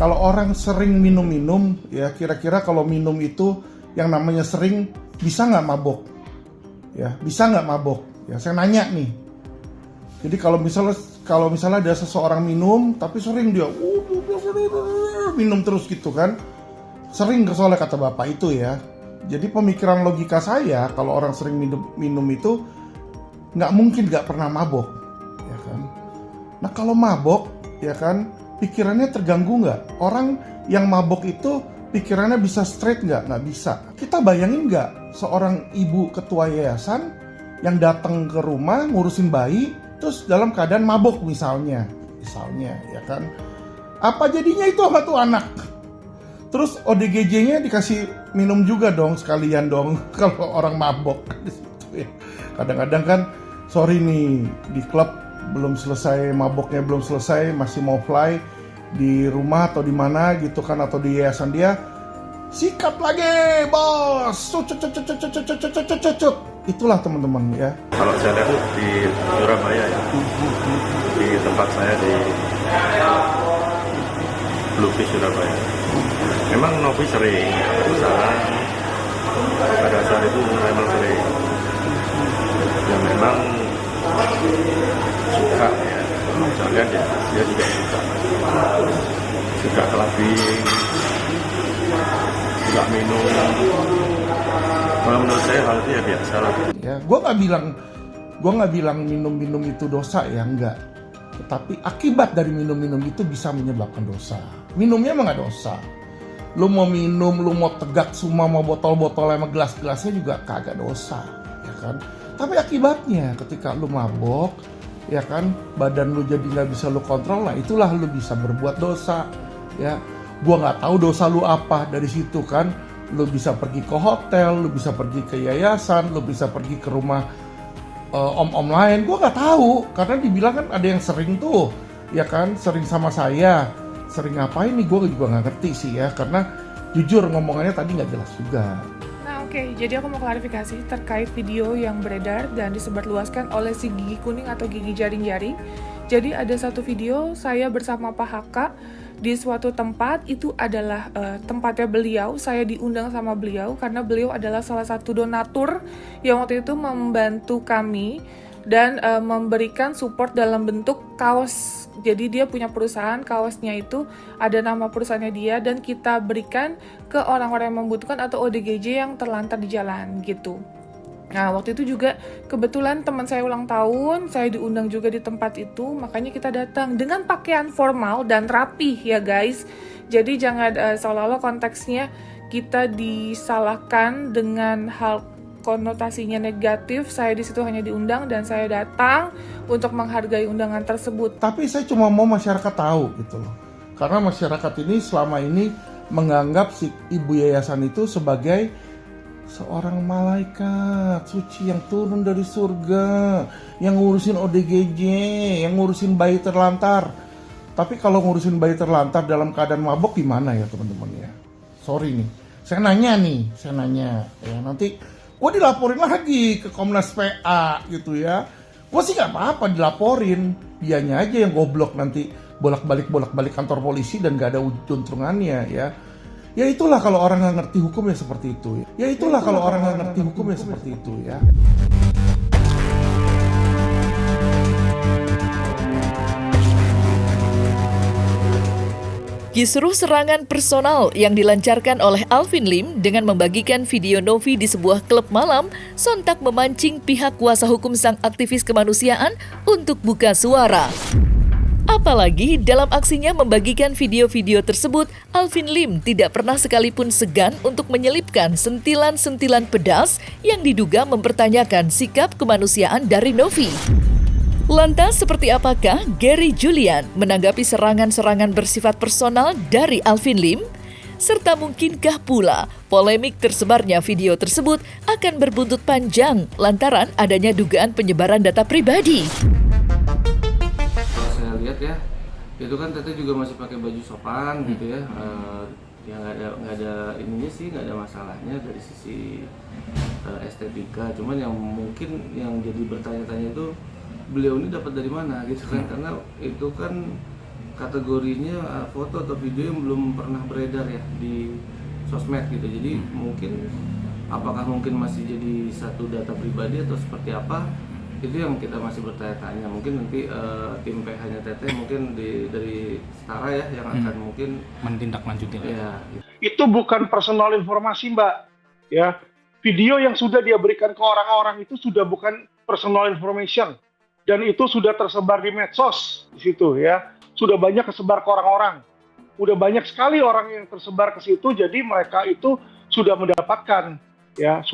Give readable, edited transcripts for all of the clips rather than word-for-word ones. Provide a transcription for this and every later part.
kalau orang sering minum-minum, ya kira-kira kalau minum itu yang namanya sering, bisa nggak mabok? Ya, bisa nggak mabok? Ya, saya nanya nih. Jadi kalau misalnya ada seseorang minum, tapi sering dia minum terus gitu kan, sering soalnya kata bapak itu ya. Jadi pemikiran logika saya, kalau orang sering minum itu nggak mungkin nggak pernah mabok, ya kan? Nah kalau mabok, ya kan, pikirannya terganggu nggak? Orang yang mabok itu pikirannya bisa straight nggak? Nggak bisa. Kita bayangin nggak seorang ibu ketua yayasan yang datang ke rumah ngurusin bayi, terus dalam keadaan mabok misalnya, ya kan? Apa jadinya itu sama tuh anak? Terus ODGJ-nya dikasih minum juga dong sekalian dong kalau orang mabok. Kadang-kadang kan, sorry nih, di klub belum selesai, maboknya belum selesai, masih mau fly di rumah atau di mana gitu kan, atau di yayasan dia, sikat lagi bos, itulah teman-teman ya. Kalau saya lihat di Surabaya ya, di tempat saya di Bluefish Surabaya, memang Novi sering pada saat itu memang sering, ya memang suka ya, saya lihat ya, dia juga suka clubbing, suka minum. Kalau menurut saya hal itu ya biasa lah. Ya, gue nggak bilang minum-minum itu dosa ya, enggak. Tetapi akibat dari minum-minum itu bisa menyebabkan dosa. Minumnya emang nggak dosa. Lu mau minum, lu mau tegak semua, mau botol-botol sama gelas-gelasnya juga kagak dosa, ya kan. Tapi akibatnya ketika lu mabok, ya kan, badan lu jadi nggak bisa lu kontrol, nah itulah lu bisa berbuat dosa, ya. Gua nggak tahu dosa lu apa dari situ kan. Lu bisa pergi ke hotel, lu bisa pergi ke yayasan, lu bisa pergi ke rumah om-om lain. Gue nggak tahu, karena dibilang kan ada yang sering tuh, ya kan, sering sama saya. Sering ngapain nih, gue juga nggak ngerti sih ya, karena jujur ngomongannya tadi nggak jelas juga. Nah oke, jadi aku mau klarifikasi terkait video yang beredar dan disebarluaskan oleh si Gigi Kuning atau Gigi Jaring-Jaring. Jadi ada satu video saya bersama Pak Haka di suatu tempat, itu adalah tempatnya beliau. Saya diundang sama beliau karena beliau adalah salah satu donatur yang waktu itu membantu kami dan memberikan support dalam bentuk kaos. Jadi dia punya perusahaan, kaosnya itu ada nama perusahaannya dia, dan kita berikan ke orang-orang yang membutuhkan atau ODGJ yang terlantar di jalan gitu. Nah waktu itu juga kebetulan teman saya ulang tahun, saya diundang juga di tempat itu, makanya kita datang dengan pakaian formal dan rapih ya guys. Jadi jangan seolah-olah konteksnya kita disalahkan dengan hal konotasinya negatif. Saya di situ hanya diundang dan saya datang untuk menghargai undangan tersebut. Tapi saya cuma mau masyarakat tahu gitu loh, karena masyarakat ini selama ini menganggap si ibu yayasan itu sebagai seorang malaikat suci yang turun dari surga, yang ngurusin ODGJ, yang ngurusin bayi terlantar. Tapi kalau ngurusin bayi terlantar dalam keadaan mabok gimana ya teman-teman ya? Sorry nih, saya nanya ya, nanti gue dilaporin lagi ke Komnas PA gitu ya. Gue sih nggak apa-apa dilaporin, dianya aja yang goblok nanti bolak-balik kantor polisi dan gak ada untungannya ya. Ya itulah kalau orang nggak ngerti hukum ya seperti itu. Ya itulah kalau orang nggak ngerti hukum ya seperti itu ya. Kisruh serangan personal yang dilancarkan oleh Alvin Lim dengan membagikan video Novi di sebuah klub malam sontak memancing pihak kuasa hukum sang aktivis kemanusiaan untuk buka suara. Apalagi dalam aksinya membagikan video-video tersebut, Alvin Lim tidak pernah sekalipun segan untuk menyelipkan sentilan-sentilan pedas yang diduga mempertanyakan sikap kemanusiaan dari Novi. Lantas seperti apakah Gary Julian menanggapi serangan-serangan bersifat personal dari Alvin Lim? Serta mungkinkah pula polemik tersebarnya video tersebut akan berbuntut panjang lantaran adanya dugaan penyebaran data pribadi? Kalau saya lihat ya, itu kan Tete juga masih pakai baju sopan gitu ya. Ya nggak ada ininya sih, nggak ada masalahnya dari sisi estetika. Cuman yang mungkin yang jadi bertanya-tanya itu beliau ini dapat dari mana gitu kan, karena itu kan kategorinya foto atau video yang belum pernah beredar ya di sosmed gitu. Jadi mungkin apakah mungkin masih jadi satu data pribadi atau seperti apa, itu yang kita masih bertanya-tanya. Mungkin nanti tim PH-nya Teteh mungkin dari Setara ya yang akan mungkin menindaklanjuti. Ya, Itu bukan personal informasi, Mbak. Ya, video yang sudah dia berikan ke orang-orang itu sudah bukan personal information, dan itu sudah tersebar di medsos di situ ya. Sudah banyak tersebar ke orang-orang. Udah banyak sekali orang yang tersebar ke situ, jadi mereka itu sudah mendapatkan ya,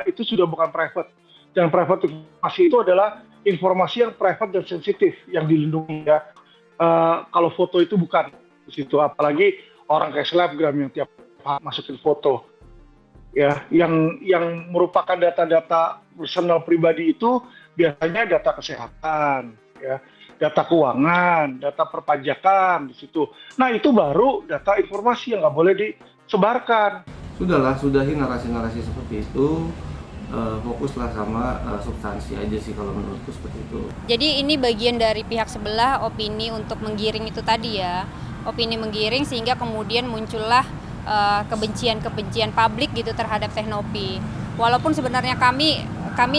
itu sudah bukan private. Dan private informasi itu adalah informasi yang private dan sensitif yang dilindungi ya. Kalau foto itu bukan di situ, apalagi orang kayak selebgram yang tiap masukin foto. Ya, yang merupakan data-data personal pribadi itu biasanya data kesehatan, ya, data keuangan, data perpajakan di situ. Nah, itu baru data informasi yang nggak boleh disebarkan. sudahi narasi-narasi seperti itu. Fokuslah sama substansi aja sih kalau menurutku seperti itu. Jadi ini bagian dari pihak sebelah opini untuk menggiring itu tadi ya. Opini menggiring sehingga kemudian muncullah kebencian publik gitu terhadap Teknopi. Walaupun sebenarnya kami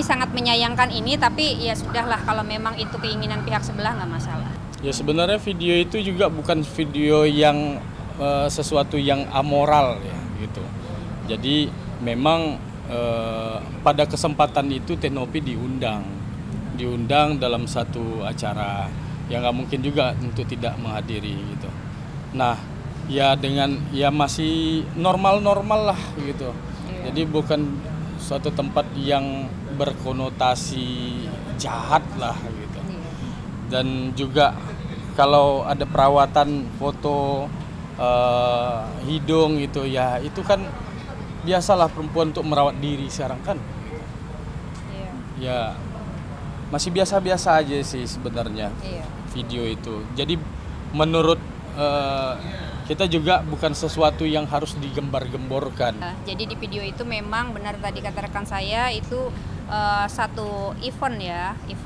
sangat menyayangkan ini, tapi ya sudahlah, kalau memang itu keinginan pihak sebelah nggak masalah. Ya sebenarnya video itu juga bukan video yang sesuatu yang amoral ya gitu. Jadi memang pada kesempatan itu Teknopi diundang dalam satu acara yang nggak mungkin juga untuk tidak menghadiri gitu. Nah ya masih normal lah gitu. Jadi bukan suatu tempat yang berkonotasi jahat lah gitu. Dan juga kalau ada perawatan foto hidung gitu ya, itu kan biasalah perempuan untuk merawat diri sekarang kan. Ya masih biasa-biasa aja sih sebenarnya video itu. Jadi menurut kita juga bukan sesuatu yang harus digembar-gemborkan. Jadi di video itu memang benar tadi kata rekan saya, itu satu event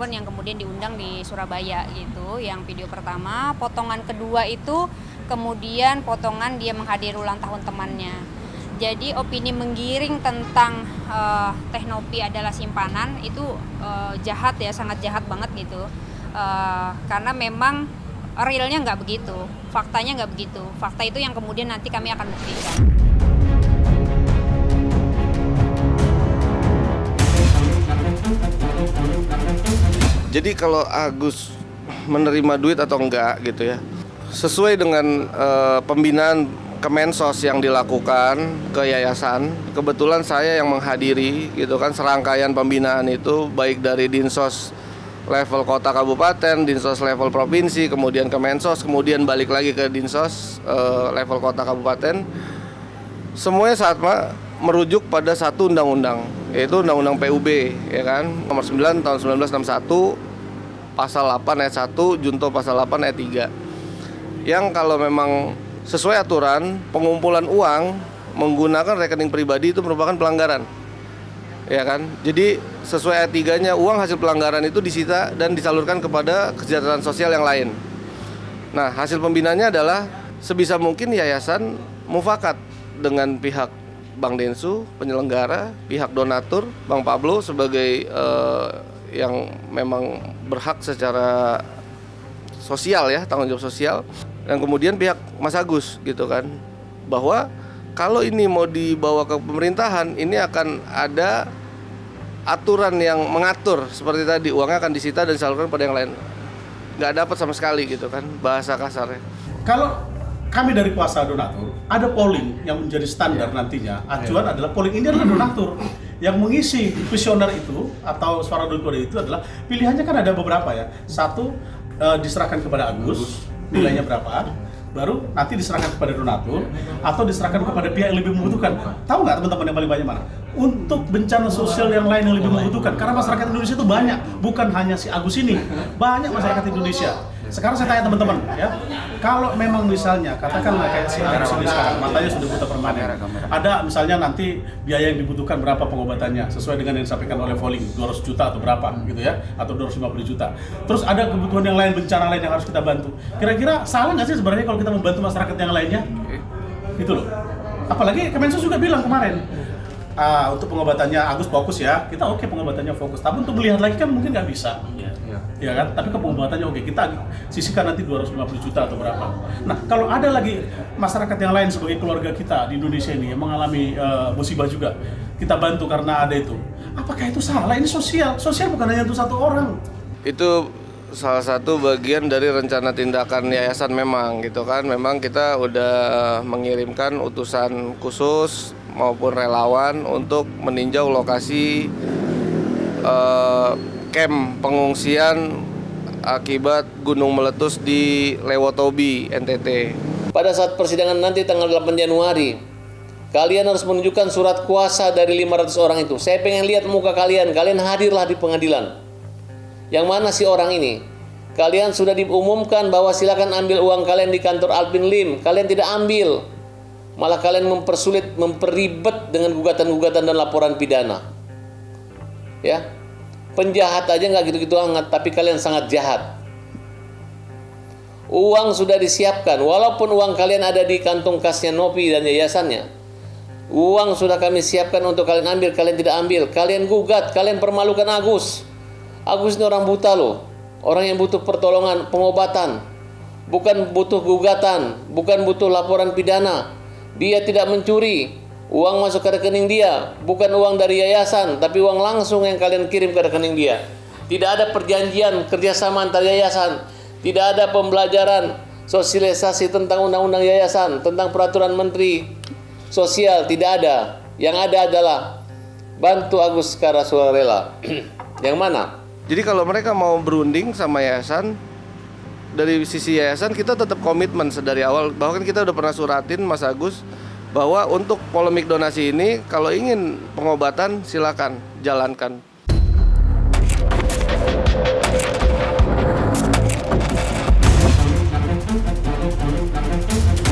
yang kemudian diundang di Surabaya gitu. Yang video pertama, potongan kedua itu kemudian potongan dia menghadiri ulang tahun temannya. Jadi opini menggiring tentang Teknopi adalah simpanan itu jahat ya, sangat jahat banget gitu. Karena memang realnya nggak begitu, faktanya nggak begitu. Fakta itu yang kemudian nanti kami akan buktikan. Jadi kalau Agus menerima duit atau enggak gitu ya, sesuai dengan pembinaan Kemensos yang dilakukan ke yayasan, kebetulan saya yang menghadiri gitu kan serangkaian pembinaan itu, baik dari Dinsos level kota kabupaten, Dinsos level provinsi, kemudian Kemensos, kemudian balik lagi ke Dinsos level kota kabupaten. Semuanya saat merujuk pada satu undang-undang, yaitu Undang-Undang PUB ya kan, nomor 9 tahun 1961, pasal 8 ayat 1, junto pasal 8 ayat 3. Yang kalau memang sesuai aturan pengumpulan uang menggunakan rekening pribadi itu merupakan pelanggaran. Ya kan? Jadi sesuai ayat 3-nya, uang hasil pelanggaran itu disita dan disalurkan kepada kesejahteraan sosial yang lain. Nah, hasil pembinaannya adalah sebisa mungkin yayasan mufakat dengan pihak Bank Densu, penyelenggara, pihak donatur, Bang Pablo sebagai yang memang berhak secara sosial ya, tanggung jawab sosial. Dan kemudian pihak Mas Agus gitu kan, bahwa kalau ini mau dibawa ke pemerintahan, ini akan ada aturan yang mengatur seperti tadi, uangnya akan disita dan disalurkan pada yang lain. Nggak dapat sama sekali gitu kan, bahasa kasarnya. Kalau kami dari kuasa donatur, ada polling yang menjadi standar nantinya. Acuan adalah polling ini adalah donatur. Yang mengisi kuesioner itu atau suara donatur itu adalah pilihannya kan ada beberapa ya. Satu, diserahkan kepada Agus, nilainya berapa, baru nanti diserahkan kepada donatur atau diserahkan kepada pihak yang lebih membutuhkan. Tahu nggak teman-teman yang paling banyak mana? Untuk bencana sosial yang lain yang lebih membutuhkan. Karena masyarakat Indonesia itu banyak, bukan hanya si Agus ini, banyak masyarakat Indonesia Sekarang saya tanya teman-teman ya, kalau memang misalnya katakanlah kayak si Agus ini sekarang matanya sudah buta permanen, ada misalnya nanti biaya yang dibutuhkan berapa pengobatannya sesuai dengan yang disampaikan oleh Voling 200 juta atau berapa gitu ya, atau 250 juta. Terus ada kebutuhan yang lain, bencana lain yang harus kita bantu. Kira-kira salah nggak sih sebenarnya kalau kita membantu masyarakat yang lainnya? Gitu loh. Apalagi Kemensos juga bilang kemarin, untuk pengobatannya Agus fokus ya, kita oke pengobatannya fokus. Tapi untuk melihat lagi kan mungkin nggak bisa. Ya kan? Tapi ke pengobatannya oke, kita sisihkan nanti 250 juta atau berapa. Nah, kalau ada lagi masyarakat yang lain sebagai keluarga kita di Indonesia ini yang mengalami musibah juga, kita bantu karena ada itu. Apakah itu salah? Ini sosial. Sosial bukan hanya untuk satu orang. Itu salah satu bagian dari rencana tindakan yayasan memang gitu kan. Memang kita udah mengirimkan utusan khusus maupun relawan untuk meninjau lokasi camp pengungsian akibat gunung meletus di Lewotobi, NTT. Pada saat persidangan nanti tanggal 8 Januari, kalian harus menunjukkan surat kuasa dari 500 orang itu. Saya pengen lihat muka kalian hadirlah di pengadilan. Yang mana si orang ini? Kalian sudah diumumkan bahwa silakan ambil uang kalian di kantor Alvin Lim. Kalian tidak ambil. Malah kalian mempersulit, memperibet dengan gugatan-gugatan dan laporan pidana. Ya. Penjahat aja nggak gitu-gitu hangat, tapi kalian sangat jahat. Uang sudah disiapkan, walaupun uang kalian ada di kantong kasnya Novi dan yayasannya. Uang sudah kami siapkan untuk kalian ambil, kalian tidak ambil. Kalian gugat, kalian permalukan Agus. Agus ini orang buta loh, orang yang butuh pertolongan, pengobatan. Bukan butuh gugatan, bukan butuh laporan pidana. Dia tidak mencuri. Uang masuk ke rekening dia, bukan uang dari yayasan, tapi uang langsung yang kalian kirim ke rekening dia. Tidak ada perjanjian kerjasama antar yayasan, tidak ada pembelajaran sosialisasi tentang undang-undang yayasan, tentang peraturan menteri sosial, tidak ada. Yang ada adalah bantu Agus secara sukarela. Yang mana? Jadi kalau mereka mau berunding sama yayasan, dari sisi yayasan kita tetap komitmen sedari awal bahwa kan kita udah pernah suratin Mas Agus bahwa untuk polemik donasi ini kalau ingin pengobatan silakan jalankan.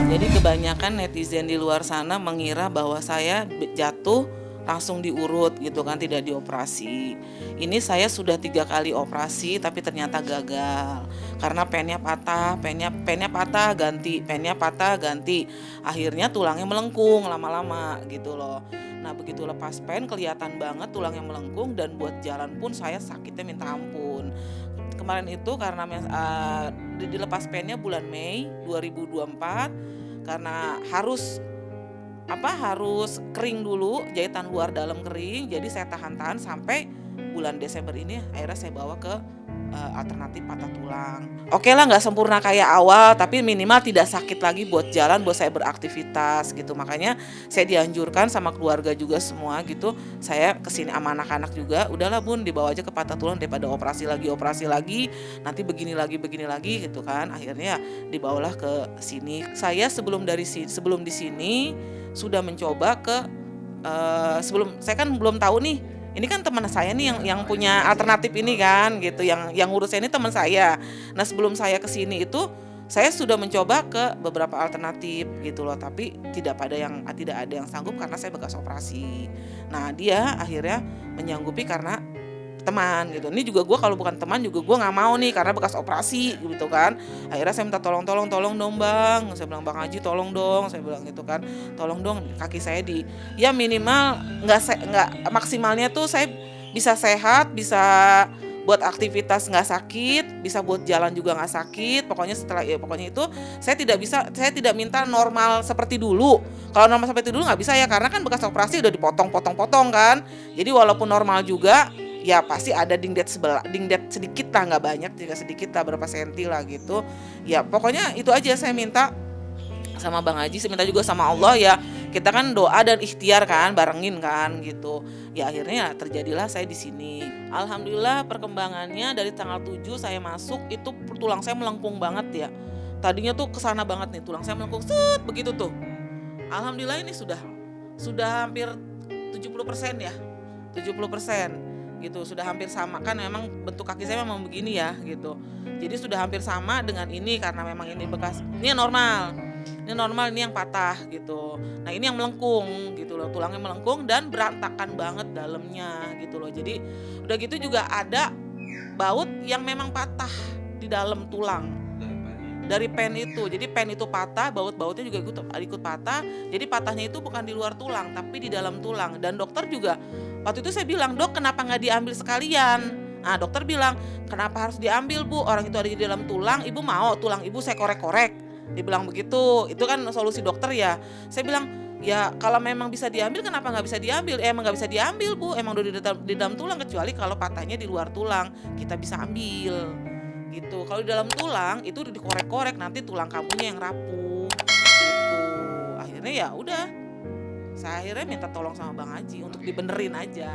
Jadi kebanyakan netizen di luar sana mengira bahwa saya jatuh langsung diurut gitu kan, tidak dioperasi. Ini saya sudah 3 kali operasi tapi ternyata gagal karena pennya patah, pennya patah ganti. Akhirnya tulangnya melengkung lama-lama gitu loh. Nah begitu lepas pen kelihatan banget tulangnya melengkung dan buat jalan pun saya sakitnya minta ampun. Kemarin itu karena dilepas pennya bulan Mei 2024 karena harus kering dulu, jahitan luar dalam kering, jadi saya tahan-tahan sampai bulan Desember ini akhirnya saya bawa ke alternatif patah tulang. Oke lah nggak sempurna kayak awal, tapi minimal tidak sakit lagi buat jalan, buat saya beraktivitas gitu. Makanya saya dianjurkan sama keluarga juga semua gitu, saya kesini sama anak-anak juga, udahlah Bun dibawa aja ke patah tulang daripada operasi lagi, nanti begini lagi gitu kan. Akhirnya dibawalah ke sini. Saya sebelum di sini sudah mencoba sebelum saya kan belum tahu nih. Ini kan teman saya nih yang punya alternatif ini kan gitu, yang ngurusnya ini teman saya. Nah sebelum saya kesini itu saya sudah mencoba ke beberapa alternatif gitu loh, tapi tidak ada yang sanggup karena saya bekas operasi. Nah dia akhirnya menyanggupi karena teman gitu. Ini juga gue kalau bukan teman juga gue nggak mau nih karena bekas operasi gitu kan. Akhirnya saya minta tolong dong bang. Saya bilang Bang Haji tolong dong. Saya bilang gitu kan. Tolong dong kaki saya ya minimal nggak maksimalnya tuh saya bisa sehat, bisa buat aktivitas nggak sakit, bisa buat jalan juga nggak sakit. Pokoknya itu saya tidak minta normal seperti dulu. Kalau normal seperti dulu nggak bisa ya karena kan bekas operasi udah dipotong kan. Jadi walaupun normal juga ya pasti ada dingdet sedikit lah, nggak banyak juga sedikit lah, berapa senti lah gitu. Ya pokoknya itu aja saya minta sama Bang Haji, saya minta juga sama Allah ya. Kita kan doa dan ikhtiar kan, barengin kan gitu. Ya akhirnya terjadilah saya di sini. Alhamdulillah perkembangannya dari tanggal 7 saya masuk itu tulang saya melengkung banget ya. Tadinya tuh kesana banget nih, tulang saya melengkung begitu tuh. Alhamdulillah ini sudah hampir 70% ya. 70%. gitu, sudah hampir sama, kan memang bentuk kaki saya memang begini ya gitu, jadi sudah hampir sama dengan ini karena memang ini bekas, ini yang normal, ini yang patah gitu. Nah ini yang melengkung gitu loh, tulangnya melengkung dan berantakan banget dalamnya gitu loh. Jadi udah gitu juga ada baut yang memang patah di dalam tulang dari pen itu. Jadi pen itu patah, baut-bautnya juga ikut patah. Jadi patahnya itu bukan di luar tulang tapi di dalam tulang. Dan dokter juga waktu itu saya bilang, dok kenapa nggak diambil sekalian? Nah dokter bilang, kenapa harus diambil bu? Orang itu ada di dalam tulang, ibu mau tulang ibu saya korek-korek? Dia bilang begitu. Itu kan solusi dokter ya. Saya bilang, ya kalau memang bisa diambil kenapa nggak bisa diambil? Emang nggak bisa diambil bu, emang udah di dalam tulang, kecuali kalau patahnya di luar tulang kita bisa ambil gitu. Kalau di dalam tulang itu dikorek-korek, nanti tulang kamunya yang rapuh gitu. Akhirnya ya udah, saya akhirnya minta tolong sama Bang Haji untuk dibenerin aja.